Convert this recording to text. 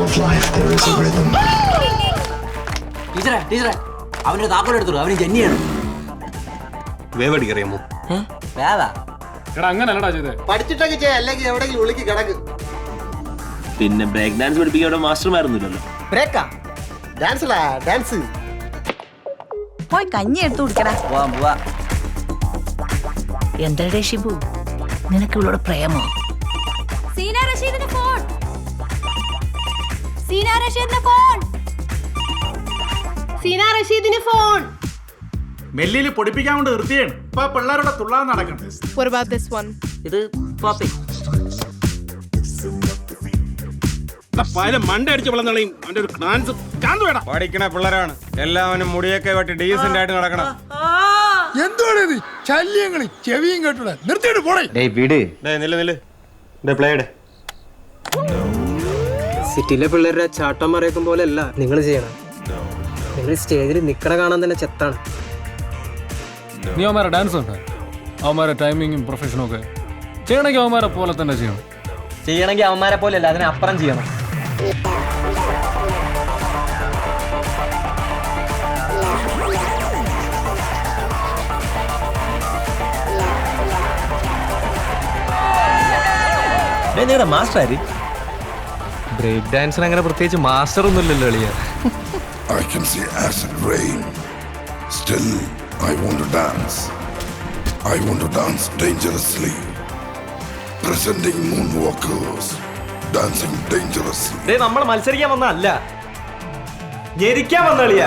of life there is a rhythm. ടീച്ചറെ അവന്റെ താക്കോൽ എടുത്തോളൂ, അവന് ജന്നിയാണ്. വേവടിക്കറിയാമോ? വേവാ എടാ അങ്ങനല്ലടാ ചെയ്തേ. പഠിച്ചിട്ടൊക്കെ ചെയ്യാം, അല്ലെങ്കിൽ എവിടെയെങ്കിലും ഉള്ളിക്ക് കിടക്ക്. പിന്നെ ബ്രേക്ക് ഡാൻസ് പഠിപ്പിക്കാൻ മാസ്റ്റർമാരൊന്നുമില്ലല്ലോ. ബ്രേക്കാ ഡാൻസിലാ ഡാൻസ്. പോയി കഞ്ഞി എടുത്തു കുടിക്കടാ. പോവാ. എന്താടേ ഷിബു, നിനക്ക് ഇവളോട് പ്രേമോ? സീന റഷീദിന്റെ ഫോൺ. സീന റഷീദിന്റെ ഫോൺ. സീന റഷീദിന്റെ ഫോൺ. മെല്ലില് പൊടിപ്പിക്കാൻ കൊണ്ട് നിർത്തിയാണ്. ഇപ്പൊ പിള്ളേരുടെ തുള്ളാൻ നടക്കണം. What about this one? ഇത് പോപ്പി. മണ്ട അടിച്ച് വളർന്നളയും അവന്റെ ഒരു ഡാൻസ് കാന്തു വേണം. പഠിക്കണ പിള്ളേരാണ് എല്ലാവരും മുടിയൊക്കെ വെട്ടി ഡീസന്റ് ആയിട്ട് നടക്കണം. എന്താണ് ഇത് ശല്യങ്ങള് ചെവിയും കേട്ടൂടെ നിർത്തിയിട്ട് പോണേ. സിറ്റിയിലെ പിള്ളേരുടെ ചാട്ടം മറിയിക്കും പോലെ അല്ല നിങ്ങൾ ചെയ്യണം. നിങ്ങൾ സ്റ്റേജിൽ നിക്കണ കാണാൻ തന്നെ ചെത്താണ്. നീ അവന്മാരെ ഡാൻസ് ഉണ്ട്, അവന്മാരെ ടൈമിങ്ങും പ്രൊഫഷനും ഒക്കെ ചെയ്യണമെങ്കിൽ അവന്മാരെ പോലെ തന്നെ ചെയ്യണം. ചെയ്യണമെങ്കിൽ അവന്മാരെ പോലെ അല്ല, അതിനപ്പുറം ചെയ്യണം. നിങ്ങളുടെ മാസ്റ്റർ ആര്? ബ്രേക്ക് ഡാൻസിന് അങ്ങനെ പ്രത്യേകിച്ച് മാസ്റ്റർ ഒന്നുമില്ലല്ലോ എളിയ. I can see acid rain. Still, I want to dance. I want to dance dangerously. Presenting moonwalkers. Dancing dangerously. നമ്മൾ മത്സരിക്കാൻ വന്നല്ല, ജനിക്കാൻ വന്ന എളിയ.